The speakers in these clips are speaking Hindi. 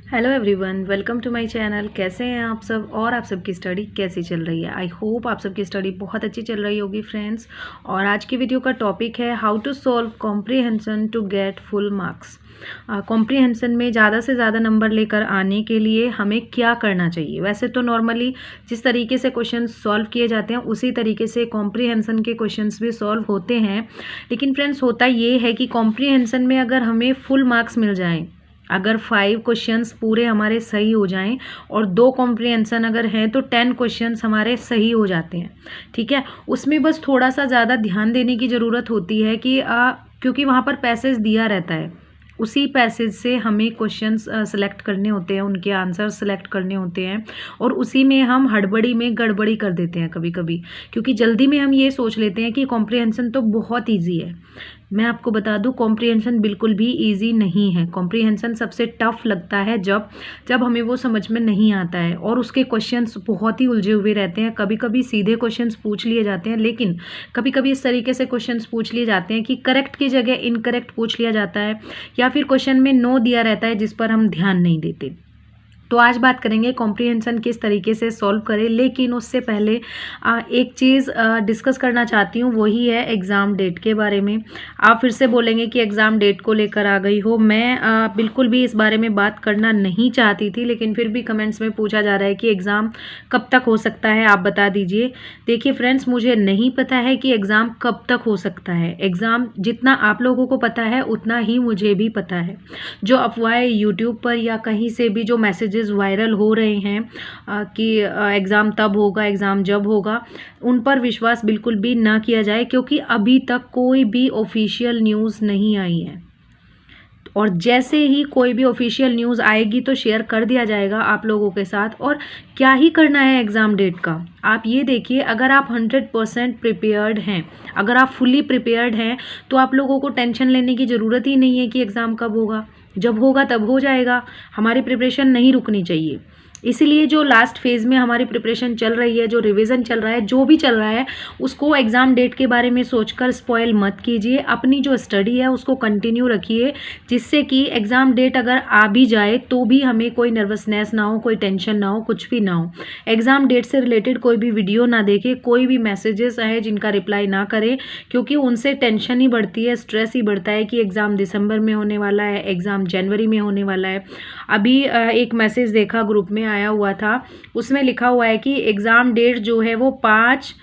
Hello everyone, welcome to my channel. कैसे हैं आप सब और आप सबकी स्टडी कैसी चल रही है। आई होप आप सबकी स्टडी बहुत अच्छी चल रही होगी फ्रेंड्स। और आज की वीडियो का टॉपिक है how to solve comprehension to get full marks. Comprehension में ज़्यादा से ज़्यादा नंबर लेकर आने के लिए हमें क्या करना चाहिए। वैसे तो नॉर्मली जिस तरीके से क्वेश्चन सॉल्व किए जाते हैं उसी तरीके से कॉम्प्रीहेंशन के क्वेश्चंस भी सॉल्व होते हैं। लेकिन फ्रेंड्स होता ये है कि कॉम्प्रीहेंशन में अगर हमें फुल मार्क्स मिल जाएँ, अगर 5 क्वेश्चंस पूरे हमारे सही हो जाएं और 2 कॉम्प्रीहेंशन अगर हैं तो 10 क्वेश्चंस हमारे सही हो जाते हैं। ठीक है, उसमें बस थोड़ा सा ज़्यादा ध्यान देने की ज़रूरत होती है कि क्योंकि वहाँ पर पैसेज दिया रहता है, उसी पैसेज से हमें क्वेश्चंस सेलेक्ट करने होते हैं, उनके आंसर सेलेक्ट करने होते हैं। और उसी में हम हड़बड़ी में गड़बड़ी कर देते हैं कभी कभी, क्योंकि जल्दी में हम ये सोच लेते हैं कि कॉम्प्रीहेंशन तो बहुत ईजी है। मैं आपको बता दूं, कॉम्प्रीहेंशन बिल्कुल भी इजी नहीं है। कॉम्प्रीहेंशन सबसे टफ लगता है जब जब हमें वो समझ में नहीं आता है और उसके क्वेश्चंस बहुत ही उलझे हुए रहते हैं। कभी कभी सीधे क्वेश्चंस पूछ लिए जाते हैं, लेकिन कभी कभी इस तरीके से क्वेश्चंस पूछ लिए जाते हैं कि करेक्ट की जगह इनकरेक्ट पूछ लिया जाता है, या फिर क्वेश्चन में नो दिया रहता है जिस पर हम ध्यान नहीं देते। तो आज बात करेंगे कॉम्प्रीहेंशन किस तरीके से सॉल्व करें। लेकिन उससे पहले एक चीज़ डिस्कस करना चाहती हूँ, वही है एग्ज़ाम डेट के बारे में। आप फिर से बोलेंगे कि एग्ज़ाम डेट को लेकर आ गई हो। मैं बिल्कुल भी इस बारे में बात करना नहीं चाहती थी, लेकिन फिर भी कमेंट्स में पूछा जा रहा है कि एग्ज़ाम कब तक हो सकता है, आप बता दीजिए। देखिए फ्रेंड्स, मुझे नहीं पता है कि एग्ज़ाम कब तक हो सकता है। एग्ज़ाम जितना आप लोगों को पता है उतना ही मुझे भी पता है। जो अफवाहें यूट्यूब पर या कहीं से भी जो मैसेजेस वायरल हो रहे हैं कि एग्ज़ाम तब होगा, एग्ज़ाम जब होगा, उन पर विश्वास बिल्कुल भी ना किया जाए, क्योंकि अभी तक कोई भी ऑफिशियल न्यूज़ नहीं आई है। और जैसे ही कोई भी ऑफिशियल न्यूज़ आएगी तो शेयर कर दिया जाएगा आप लोगों के साथ। और क्या ही करना है एग्ज़ाम डेट का, आप ये देखिए, अगर आप 100% प्रिपेयर्ड हैं, अगर आप फुली प्रिपेयर्ड हैं, तो आप लोगों को टेंशन लेने की ज़रूरत ही नहीं है कि एग्ज़ाम कब होगा। जब होगा तब हो जाएगा। हमारी प्रिपरेशन नहीं रुकनी चाहिए। इसीलिए जो लास्ट फेज़ में हमारी प्रिपरेशन चल रही है, जो रिवीजन चल रहा है, जो भी चल रहा है, उसको एग्ज़ाम डेट के बारे में सोचकर स्पॉइल मत कीजिए। अपनी जो स्टडी है उसको कंटिन्यू रखिए, जिससे कि एग्ज़ाम डेट अगर आ भी जाए तो भी हमें कोई नर्वसनेस ना हो, कोई टेंशन ना हो, कुछ भी ना हो। एग्ज़ाम डेट से रिलेटेड कोई भी वीडियो ना देखें, कोई भी मैसेजेस आए जिनका रिप्लाई ना करें, क्योंकि उनसे टेंशन ही बढ़ती है, स्ट्रेस ही बढ़ता है कि एग्ज़ाम दिसंबर में होने वाला है, एग्ज़ाम जनवरी में होने वाला है। अभी एक मैसेज देखा, ग्रुप में आया हुआ था, उसमें लिखा हुआ है कि एग्ज़ाम डेट जो है वो 5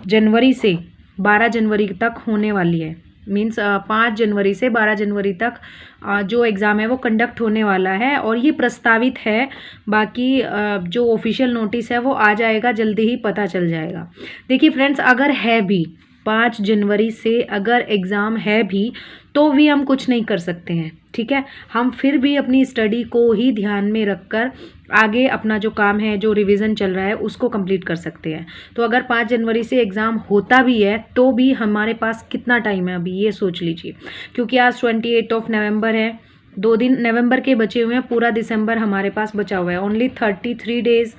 जनवरी से 12 जनवरी तक होने वाली है। मीन्स 5 जनवरी से 12 जनवरी तक जो एग्ज़ाम है वो कंडक्ट होने वाला है, और ये प्रस्तावित है। बाकी जो ऑफिशियल नोटिस है वो आ जाएगा, जल्दी ही पता चल जाएगा। देखिए फ्रेंड्स, अगर है भी 5 जनवरी से अगर एग्ज़ाम है भी, तो भी हम कुछ नहीं कर सकते हैं। ठीक है, हम फिर भी अपनी स्टडी को ही ध्यान में रखकर आगे अपना जो काम है, जो रिवीजन चल रहा है, उसको कंप्लीट कर सकते हैं। तो अगर 5 जनवरी से एग्ज़ाम होता भी है तो भी हमारे पास कितना टाइम है अभी, ये सोच लीजिए। क्योंकि आज 28 नवंबर है, 2 दिन नवंबर के बचे हुए हैं, पूरा दिसंबर हमारे पास बचा हुआ है। ओनली 33 डेज़,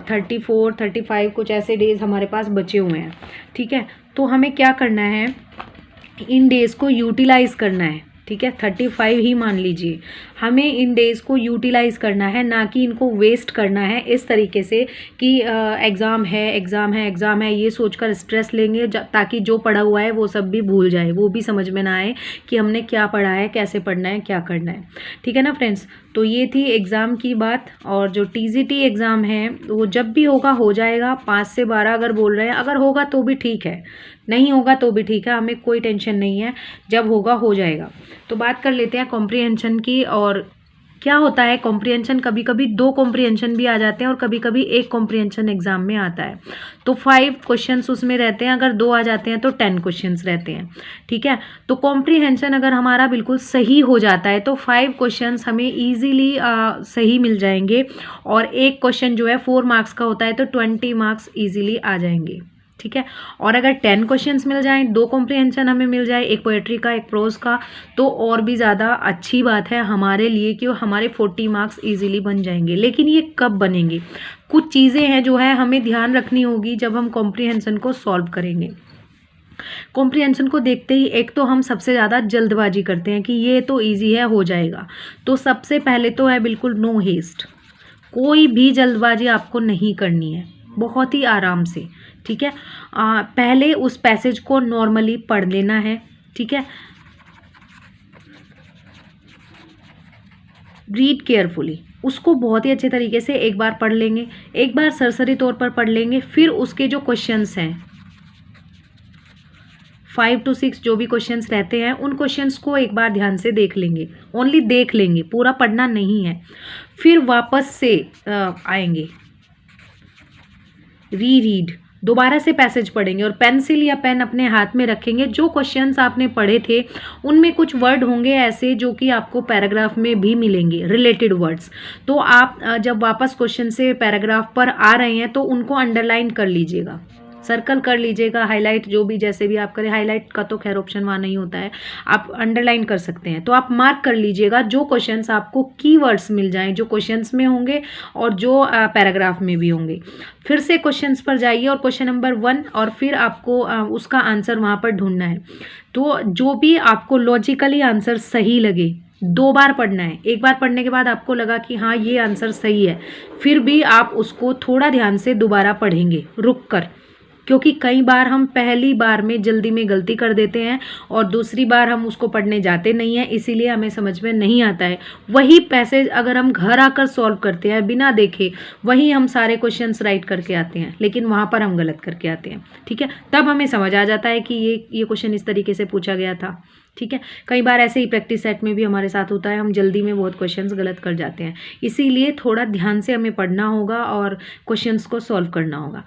34 35 कुछ ऐसे डेज़ हमारे पास बचे हुए हैं। ठीक है, तो हमें क्या करना है, इन डेज़ को यूटिलाइज़ करना है। ठीक है, 35 ही मान लीजिए, हमें इन डेज़ को यूटिलाइज़ करना है, ना कि इनको वेस्ट करना है इस तरीके से कि एग्ज़ाम है, एग्ज़ाम है, एग्ज़ाम है, ये सोचकर स्ट्रेस लेंगे ताकि जो पढ़ा हुआ है वो सब भी भूल जाए, वो भी समझ में ना आए कि हमने क्या पढ़ा है, कैसे पढ़ना है, क्या करना है। ठीक है ना फ्रेंड्स, तो ये थी एग्ज़ाम की बात। और जो टीजीटी एग्ज़ाम है वो जब भी होगा हो जाएगा। 5 से 12 अगर बोल रहे हैं, अगर होगा तो भी ठीक है, नहीं होगा तो भी ठीक है, हमें कोई टेंशन नहीं है, जब होगा हो जाएगा। तो बात कर लेते हैं कॉम्प्रीहेंशन की। और क्या होता है कॉम्प्रीहेंशन, कभी कभी 2 कॉम्प्रीहेंशन भी आ जाते हैं और कभी कभी 1 कॉम्प्रीहेंशन एग्जाम में आता है। तो 5 क्वेश्चंस उसमें रहते हैं, अगर 2 आ जाते हैं तो 10 क्वेश्चंस रहते हैं। ठीक है, तो कॉम्प्रीहेंशन अगर हमारा बिल्कुल सही हो जाता है तो 5 क्वेश्चंस हमें ईजिली सही मिल जाएंगे, और 1 क्वेश्चन जो है 4 मार्क्स का होता है, तो 20 मार्क्स ईजिली आ जाएंगे। ठीक है, और अगर 10 क्वेश्चंस मिल जाएं, 2 कॉम्प्रीहेंशन हमें मिल जाए, एक पोएट्री का, एक प्रोज का, तो और भी ज़्यादा अच्छी बात है हमारे लिए कि हमारे 40 मार्क्स इजीली बन जाएंगे। लेकिन ये कब बनेंगे, कुछ चीज़ें हैं जो है हमें ध्यान रखनी होगी जब हम कॉम्प्रीहेंशन को सॉल्व करेंगे। कॉम्प्रिहेंशन को देखते ही एक तो हम सबसे ज़्यादा जल्दबाजी करते हैं कि ये तो इजी है, हो जाएगा। तो सबसे पहले तो है बिल्कुल नो हेस्ट, कोई भी जल्दबाजी आपको नहीं करनी है, बहुत ही आराम से, ठीक है। पहले उस पैसेज को नॉर्मली पढ़ लेना है, ठीक है। रीड केयरफुली, उसको बहुत ही अच्छे तरीके से एक बार पढ़ लेंगे, एक बार सरसरी तौर पर पढ़ लेंगे, फिर उसके जो क्वेश्चंस हैं 5 to 6 जो भी क्वेश्चंस रहते हैं उन क्वेश्चंस को एक बार ध्यान से देख लेंगे, ओनली देख लेंगे, पूरा पढ़ना नहीं है। फिर वापस से आएंगे, रीड, दोबारा से पैसेज पढ़ेंगे और पेंसिल या पेन अपने हाथ में रखेंगे। जो क्वेश्चंस आपने पढ़े थे उनमें कुछ वर्ड होंगे ऐसे जो कि आपको पैराग्राफ में भी मिलेंगे, रिलेटेड वर्ड्स। तो आप जब वापस क्वेश्चन से पैराग्राफ पर आ रहे हैं तो उनको अंडरलाइन कर लीजिएगा, सर्कल कर लीजिएगा, हाईलाइट, जो भी जैसे भी आप करें। हाईलाइट का तो खैर ऑप्शन वहाँ नहीं होता है, आप अंडरलाइन कर सकते हैं। तो आप मार्क कर लीजिएगा जो क्वेश्चंस आपको कीवर्ड्स मिल जाएं, जो क्वेश्चंस में होंगे और जो पैराग्राफ में भी होंगे। फिर से क्वेश्चंस पर जाइए और क्वेश्चन नंबर 1 और फिर आपको उसका आंसर वहाँ पर ढूंढना है। तो जो भी आपको लॉजिकली आंसर सही लगे 2 बार पढ़ना है। एक बार पढ़ने के बाद आपको लगा कि हाँ ये आंसर सही है, फिर भी आप उसको थोड़ा ध्यान से दोबारा पढ़ेंगे रुक कर, क्योंकि कई बार हम पहली बार में जल्दी में गलती कर देते हैं और दूसरी बार हम उसको पढ़ने जाते नहीं हैं, इसीलिए हमें समझ में नहीं आता है। वही पैसेज अगर हम घर आकर सॉल्व करते हैं बिना देखे, वही हम सारे क्वेश्चंस राइट करके आते हैं, लेकिन वहाँ पर हम गलत करके आते हैं, ठीक है। तब हमें समझ आ जाता है कि ये क्वेश्चन इस तरीके से पूछा गया था, ठीक है। कई बार ऐसे ही प्रैक्टिस सेट में भी हमारे साथ होता है, हम जल्दी में बहुत क्वेश्चंस गलत कर जाते हैं। इसीलिए थोड़ा ध्यान से हमें पढ़ना होगा और क्वेश्चंस को सॉल्व करना होगा,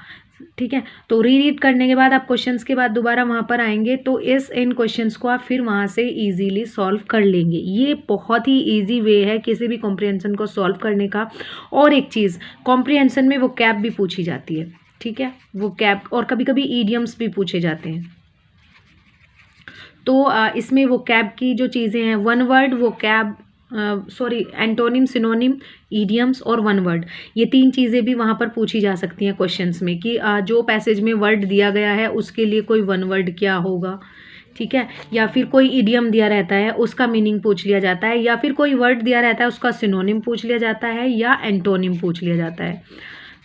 ठीक है। तो रीड करने के बाद आप क्वेश्चंस के बाद दोबारा वहाँ पर आएंगे तो इन क्वेश्चंस को आप फिर वहाँ से इजीली सॉल्व कर लेंगे। ये बहुत ही इजी वे है किसी भी कॉम्प्रिहेंशन को सॉल्व करने का। और एक चीज़, कॉम्प्रिहेंशन में वो कैप भी पूछी जाती है, ठीक है, वो कैप, और कभी कभी ईडियम्स भी पूछे जाते हैं। तो इसमें वो कैप की जो चीज़ें हैं, 1 वर्ड, वो कैप, एंटोनिम, सिनोनिम, ईडियम्स और 1 वर्ड, ये 3 चीज़ें भी वहाँ पर पूछी जा सकती हैं क्वेश्चंस में कि जो पैसेज में वर्ड दिया गया है उसके लिए कोई 1 वर्ड क्या होगा, ठीक है। या फिर कोई ईडियम दिया रहता है उसका मीनिंग पूछ लिया जाता है, या फिर कोई वर्ड दिया रहता है उसका सिनोनिम पूछ लिया जाता है, या एंटोनिम पूछ लिया जाता है,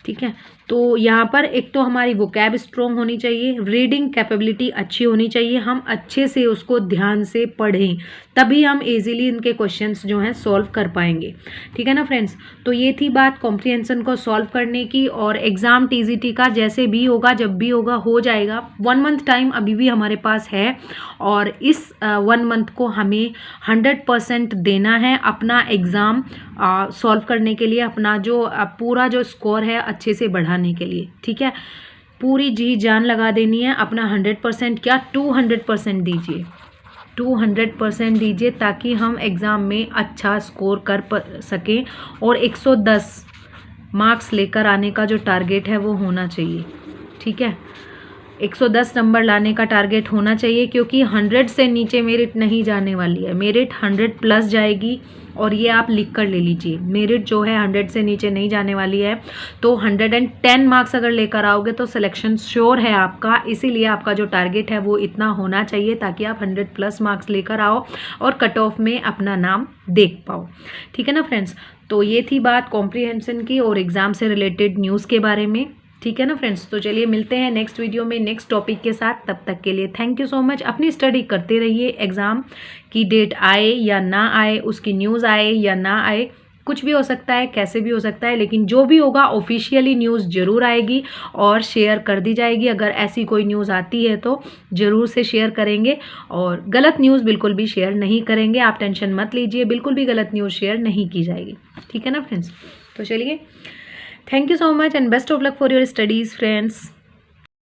ठीक है। तो यहाँ पर एक तो हमारी वोकैब स्ट्रॉन्ग होनी चाहिए, रीडिंग कैपेबिलिटी अच्छी होनी चाहिए, हम अच्छे से उसको ध्यान से पढ़ें, तभी हम इजीली इनके क्वेश्चंस जो हैं सॉल्व कर पाएंगे, ठीक है ना फ्रेंड्स। तो ये थी बात कॉम्प्रिहेंशन को सॉल्व करने की। और एग्ज़ाम टीजीटी का जैसे भी होगा, जब भी होगा, हो जाएगा। 1 मंथ टाइम अभी भी हमारे पास है और इस 1 मंथ को हमें 100% देना है अपना एग्ज़ाम सॉल्व करने के लिए, अपना जो पूरा जो स्कोर है अच्छे से बढ़ाने के लिए, ठीक है। पूरी जी जान लगा देनी है, अपना 100% क्या 200% दीजिए, 200% दीजिए ताकि हम एग्ज़ाम में अच्छा स्कोर कर सकें और 110 मार्क्स लेकर आने का जो टारगेट है वो होना चाहिए, ठीक है। 110 नंबर लाने का टारगेट होना चाहिए, क्योंकि 100 से नीचे मेरिट नहीं जाने वाली है, मेरिट 100 प्लस जाएगी। और ये आप लिख कर ले लीजिए, मेरिट जो है 100 से नीचे नहीं जाने वाली है। तो 110 मार्क्स अगर लेकर आओगे तो सिलेक्शन श्योर है आपका, इसीलिए आपका जो टारगेट है वो इतना होना चाहिए ताकि आप 100 प्लस मार्क्स लेकर आओ और कट ऑफ में अपना नाम देख पाओ, ठीक है ना फ्रेंड्स। तो ये थी बात कॉम्प्रिहेंशन की और एग्ज़ाम से रिलेटेड न्यूज़ के बारे में, ठीक है ना फ्रेंड्स। तो चलिए मिलते हैं नेक्स्ट वीडियो में नेक्स्ट टॉपिक के साथ, तब तक के लिए थैंक यू सो मच। अपनी स्टडी करते रहिए, एग्ज़ाम की डेट आए या ना आए, उसकी न्यूज़ आए या ना आए, कुछ भी हो सकता है, कैसे भी हो सकता है, लेकिन जो भी होगा ऑफिशियली न्यूज़ ज़रूर आएगी और शेयर कर दी जाएगी। अगर ऐसी कोई न्यूज़ आती है तो ज़रूर से शेयर करेंगे और गलत न्यूज़ बिल्कुल भी शेयर नहीं करेंगे, आप टेंशन मत लीजिए, बिल्कुल भी गलत न्यूज़ शेयर नहीं की जाएगी, ठीक है ना फ्रेंड्स। तो चलिए, thank you so much and best of luck for your studies, friends.